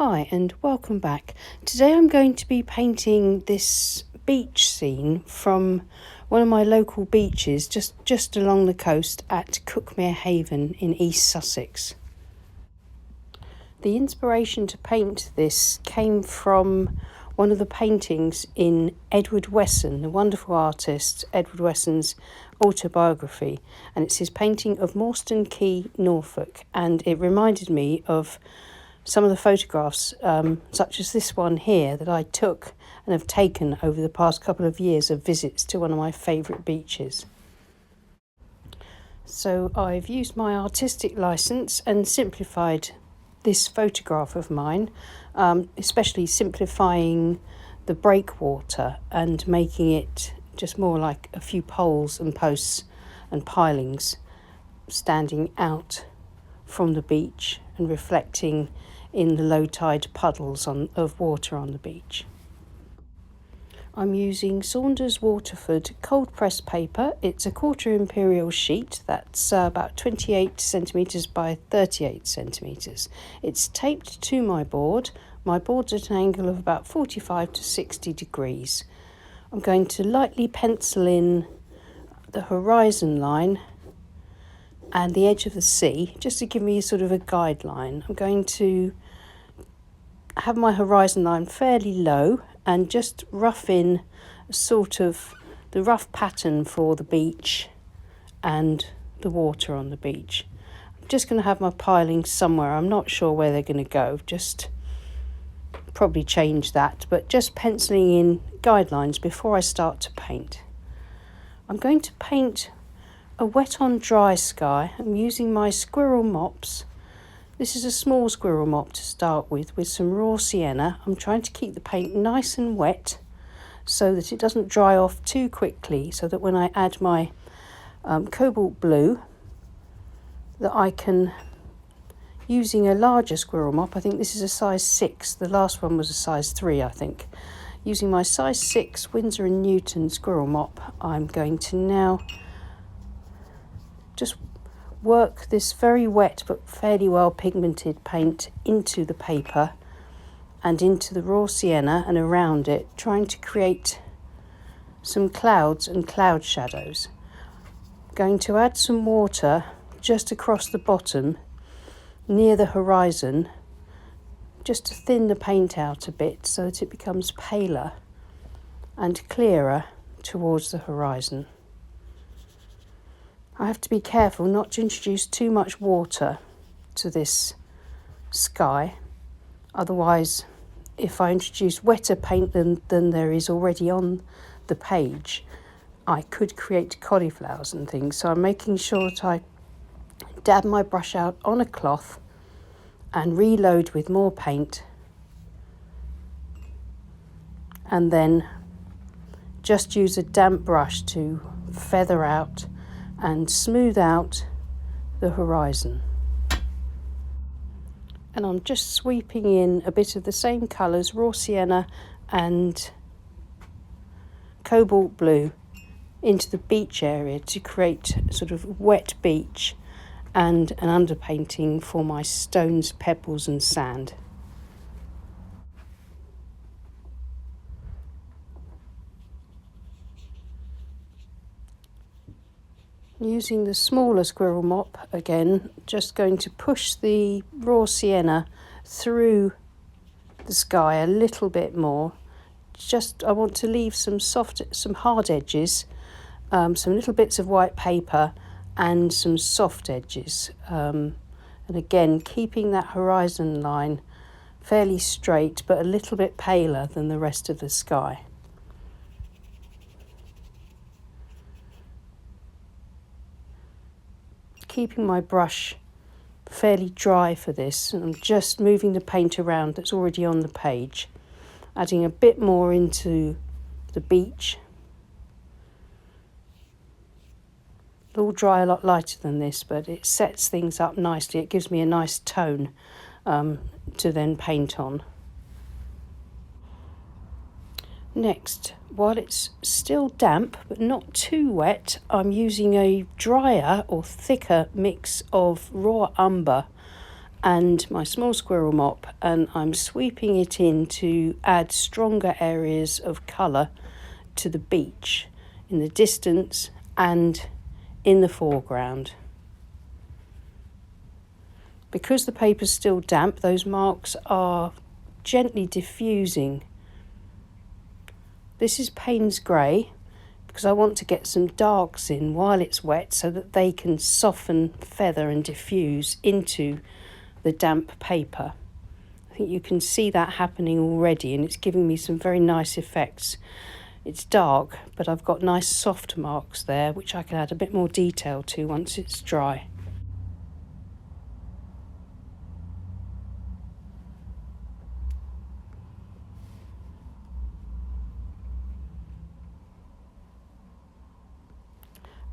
Hi and welcome back. Today I'm going to be painting this beach scene from one of my local beaches just along the coast at Cuckmere Haven in East Sussex. The inspiration to paint this came from one of the paintings in Edward Wesson, the wonderful artist Edward Wesson's autobiography, and it's his painting of Morstan Quay, Norfolk, and it reminded me of some of the photographs, such as this one here, that I took and have taken over the past couple of years of visits to one of my favourite beaches. So I've used my artistic licence and simplified this photograph of mine, especially simplifying the breakwater and making it just more like a few poles and posts and pilings standing out from the beach and reflecting in the low tide puddles of water on the beach. I'm using Saunders Waterford cold press paper. It's a 1/4 imperial sheet that's about 28 centimetres by 38 centimetres. It's taped to my board. My board's at an angle of about 45 to 60 degrees. I'm going to lightly pencil in the horizon line and the edge of the sea, just to give me sort of a guideline. I'm going to have my horizon line fairly low and just rough in sort of the rough pattern for the beach and the water on the beach. I'm just going to have my pilings somewhere. I'm not sure where they're going to go, just probably change that, but just penciling in guidelines before I start to paint. I'm going to paint a wet on dry sky. I'm using my squirrel mops. This is a small squirrel mop to start with some raw sienna. I'm trying to keep the paint nice and wet so that it doesn't dry off too quickly, so that when I add my cobalt blue, that I can, using a larger squirrel mop, I think this is a size 6, the last one was a size 3 I think. Using my size 6 Winsor & Newton squirrel mop, I'm going to now just work this very wet but fairly well pigmented paint into the paper and into the raw sienna and around it, trying to create some clouds and cloud shadows. I'm going to add some water just across the bottom near the horizon, just to thin the paint out a bit so that it becomes paler and clearer towards the horizon. I have to be careful not to introduce too much water to this sky. Otherwise, if I introduce wetter paint than there is already on the page, I could create cauliflowers and things. So I'm making sure that I dab my brush out on a cloth and reload with more paint, and then just use a damp brush to feather out and smooth out the horizon. And I'm just sweeping in a bit of the same colours, raw sienna and cobalt blue, into the beach area to create a sort of wet beach and an underpainting for my stones, pebbles and sand. Using the smaller squirrel mop again, just going to push the raw sienna through the sky a little bit more. I want to leave some hard edges, some little bits of white paper and some soft edges. And again, keeping that horizon line fairly straight but a little bit paler than the rest of the sky. Keeping my brush fairly dry for this, and I'm just moving the paint around that's already on the page, adding a bit more into the beach. It'll dry a lot lighter than this, but it sets things up nicely. It gives me a nice tone to then paint on. Next, while it's still damp but not too wet, I'm using a drier or thicker mix of raw umber and my small squirrel mop, and I'm sweeping it in to add stronger areas of colour to the beach in the distance and in the foreground. Because the paper's still damp, those marks are gently diffusing. This is Payne's grey because I want to get some darks in while it's wet so that they can soften, feather and diffuse into the damp paper. I think you can see that happening already, and it's giving me some very nice effects. It's dark, but I've got nice soft marks there which I can add a bit more detail to once it's dry.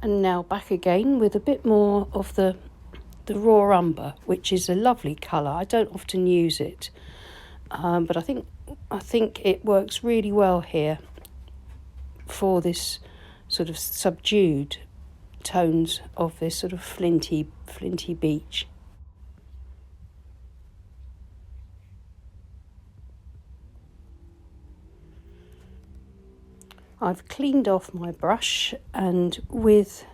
And now back again with a bit more of the raw umber, which is a lovely colour. I don't often use it, but I think it works really well here for this sort of subdued tones of this sort of flinty beach. I've cleaned off my brush, and with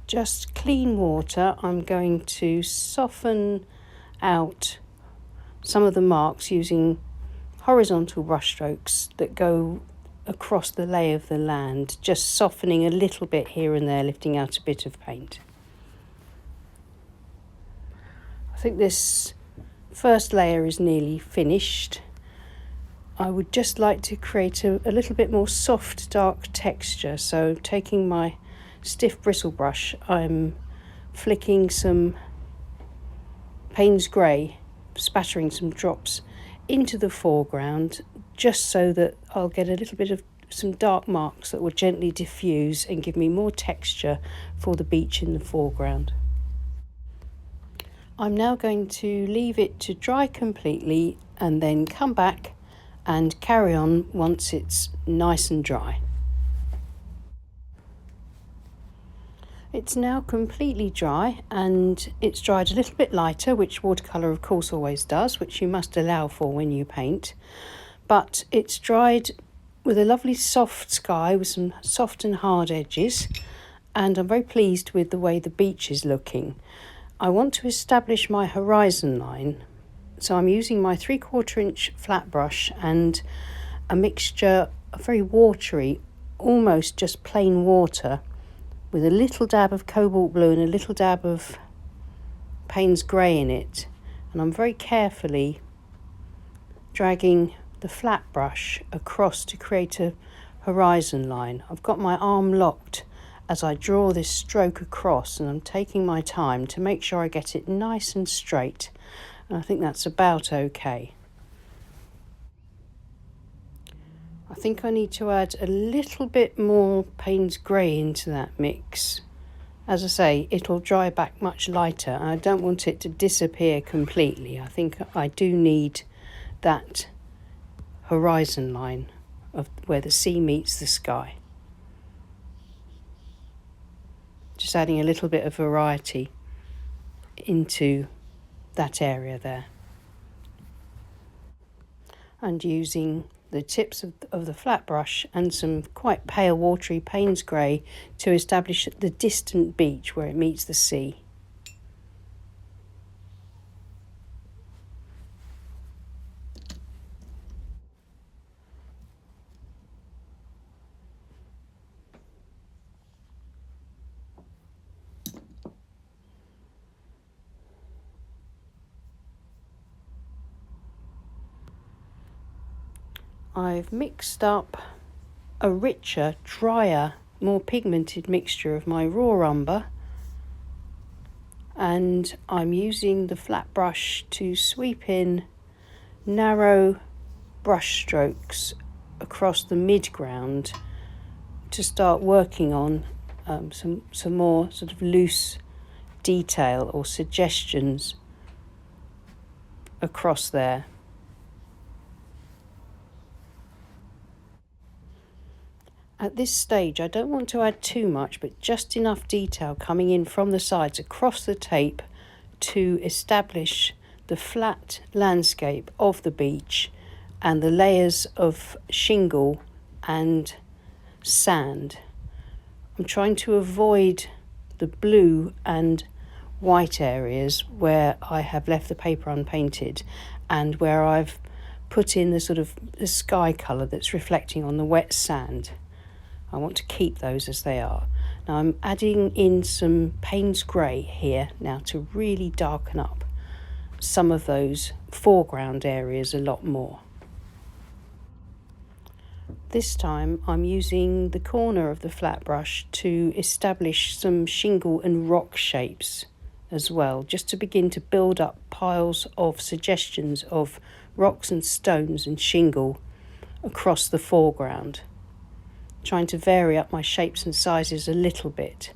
just clean water I'm going to soften out some of the marks using horizontal brush strokes that go across the lay of the land, just softening a little bit here and there, lifting out a bit of paint. I think this first layer is nearly finished. I would just like to create a little bit more soft dark texture, so taking my stiff bristle brush I'm flicking some Payne's grey, spattering some drops into the foreground just so that I'll get a little bit of some dark marks that will gently diffuse and give me more texture for the beach in the foreground. I'm now going to leave it to dry completely and then come back and carry on once it's nice and dry. It's now completely dry, and it's dried a little bit lighter, which watercolour of course always does, which you must allow for when you paint. But it's dried with a lovely soft sky with some soft and hard edges, and I'm very pleased with the way the beach is looking. I want to establish my horizon line, so I'm using my 3/4 inch flat brush and a mixture of very watery, almost just plain water, with a little dab of cobalt blue and a little dab of Payne's grey in it, and I'm very carefully dragging the flat brush across to create a horizon line. I've got my arm locked as I draw this stroke across, and I'm taking my time to make sure I get it nice and straight, and I think that's about okay. I think I need to add a little bit more Payne's grey into that mix. As I say, it'll dry back much lighter, and I don't want it to disappear completely. I think I do need that horizon line of where the sea meets the sky. Just adding a little bit of variety into that area there. And using the tips of the flat brush and some quite pale watery Payne's grey to establish the distant beach where it meets the sea. I've mixed up a richer, drier, more pigmented mixture of my raw umber, and I'm using the flat brush to sweep in narrow brush strokes across the midground to start working on some more sort of loose detail or suggestions across there. At this stage, I don't want to add too much, but just enough detail coming in from the sides across the tape to establish the flat landscape of the beach and the layers of shingle and sand. I'm trying to avoid the blue and white areas where I have left the paper unpainted and where I've put in the sort of the sky colour that's reflecting on the wet sand. I want to keep those as they are. Now I'm adding in some Paynes grey here now to really darken up some of those foreground areas a lot more. This time I'm using the corner of the flat brush to establish some shingle and rock shapes as well, just to begin to build up piles of suggestions of rocks and stones and shingle across the foreground, trying to vary up my shapes and sizes a little bit.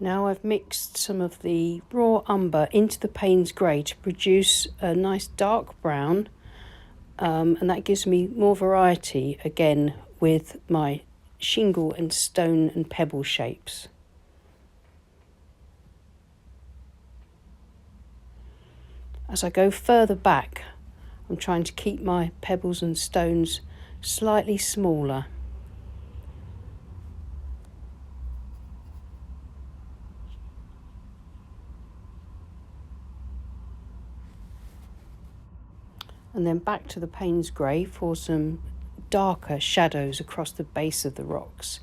Now I've mixed some of the raw umber into the Paynes grey to produce a nice dark brown, and that gives me more variety again with my shingle and stone and pebble shapes. As I go further back, I'm trying to keep my pebbles and stones slightly smaller. And then back to the Paynes grey for some darker shadows across the base of the rocks.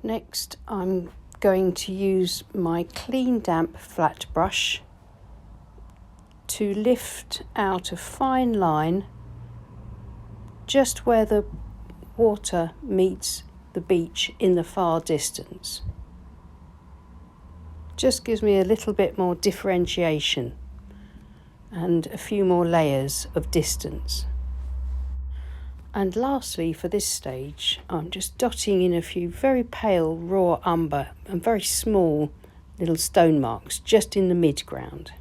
Next, I'm going to use my clean damp flat brush to lift out a fine line just where the water meets the beach in the far distance. Just gives me a little bit more differentiation and a few more layers of distance. And lastly, for this stage, I'm just dotting in a few very pale raw umber and very small little stone marks just in the midground.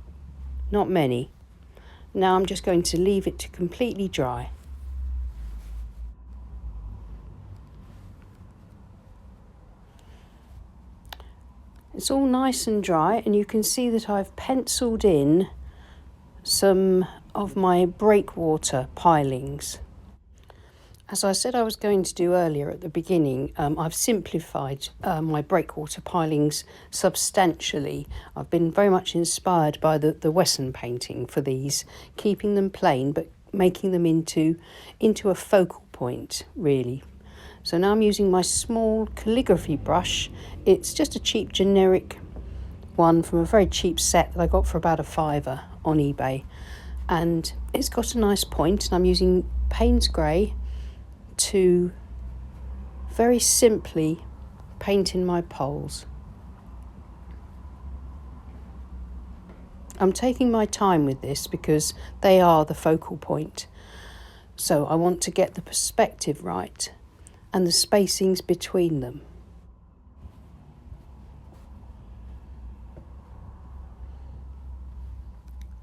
Not many. Now I'm just going to leave it to completely dry. It's all nice and dry, and you can see that I've penciled in some of my breakwater pilings. As I said I was going to do earlier at the beginning, I've simplified my breakwater pilings substantially. I've been very much inspired by the Wesson painting for these, keeping them plain but making them into a focal point, really. So now I'm using my small calligraphy brush. It's just a cheap generic one from a very cheap set that I got for about £5 on eBay. And it's got a nice point, and I'm using Paynes grey to very simply paint in my poles. I'm taking my time with this because they are the focal point. So I want to get the perspective right and the spacings between them.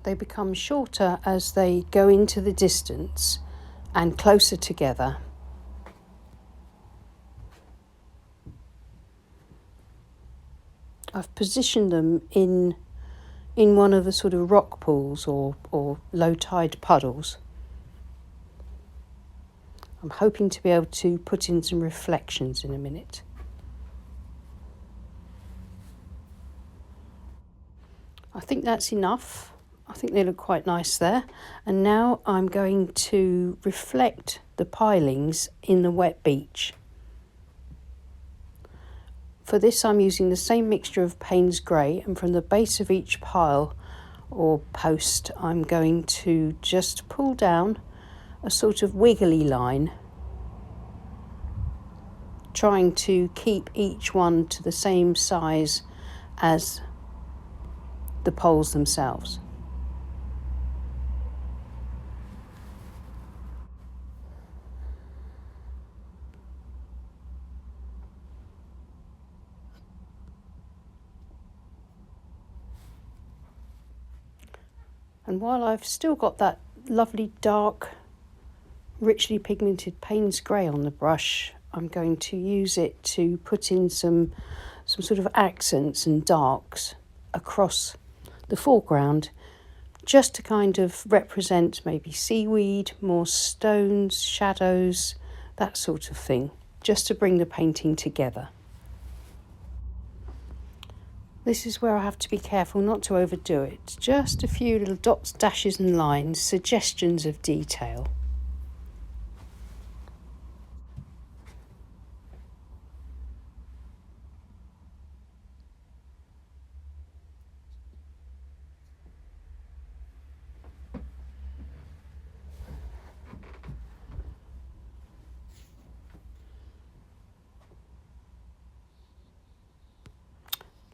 They become shorter as they go into the distance and closer together. I've positioned them in one of the sort of rock pools or low tide puddles. I'm hoping to be able to put in some reflections in a minute. I think that's enough. I think they look quite nice there. And now I'm going to reflect the pilings in the wet beach. For this I'm using the same mixture of Paynes grey, and from the base of each pile or post I'm going to just pull down a sort of wiggly line, trying to keep each one to the same size as the poles themselves. And while I've still got that lovely dark, richly pigmented Paynes grey on the brush, I'm going to use it to put in some sort of accents and darks across the foreground, just to kind of represent maybe seaweed, more stones, shadows, that sort of thing, just to bring the painting together. This is where I have to be careful not to overdo it. Just a few little dots, dashes and lines, suggestions of detail.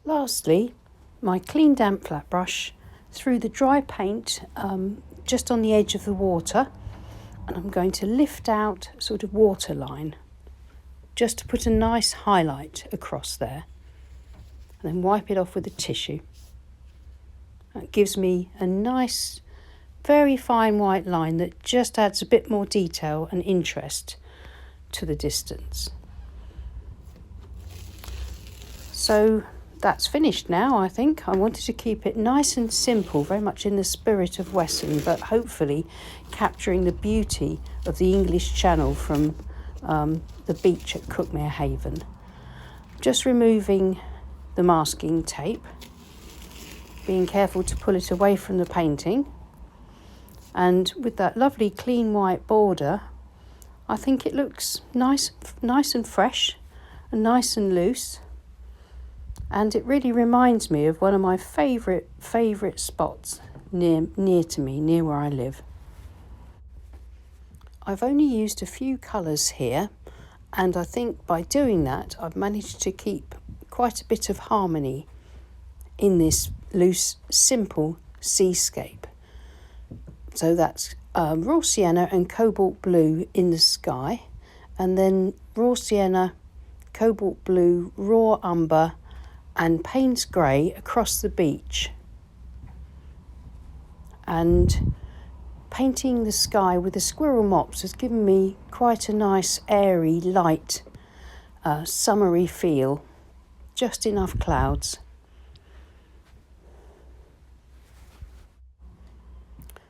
Lastly, my clean damp flat brush through the dry paint just on the edge of the water, and I'm going to lift out sort of waterline just to put a nice highlight across there, and then wipe it off with a tissue. That gives me a nice, very fine white line that just adds a bit more detail and interest to the distance. So that's finished now, I think. I wanted to keep it nice and simple, very much in the spirit of Wesson, but hopefully capturing the beauty of the English Channel from the beach at Cotman Haven. Just removing the masking tape, being careful to pull it away from the painting, and with that lovely clean white border, I think it looks nice and fresh and nice and loose. And it really reminds me of one of my favourite spots near to me, near where I live. I've only used a few colours here, and I think by doing that I've managed to keep quite a bit of harmony in this loose, simple seascape. So that's raw sienna and cobalt blue in the sky, and then raw sienna, cobalt blue, raw umber and Paynes grey across the beach, and painting the sky with the squirrel mops has given me quite a nice airy, light, summery feel, just enough clouds.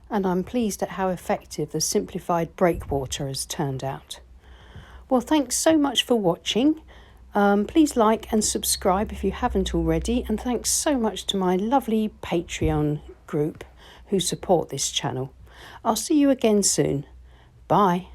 And I'm pleased at how effective the simplified Breakwater has turned out. Well, thanks so much for watching. Please like and subscribe if you haven't already, and thanks so much to my lovely Patreon group who support this channel. I'll see you again soon. Bye.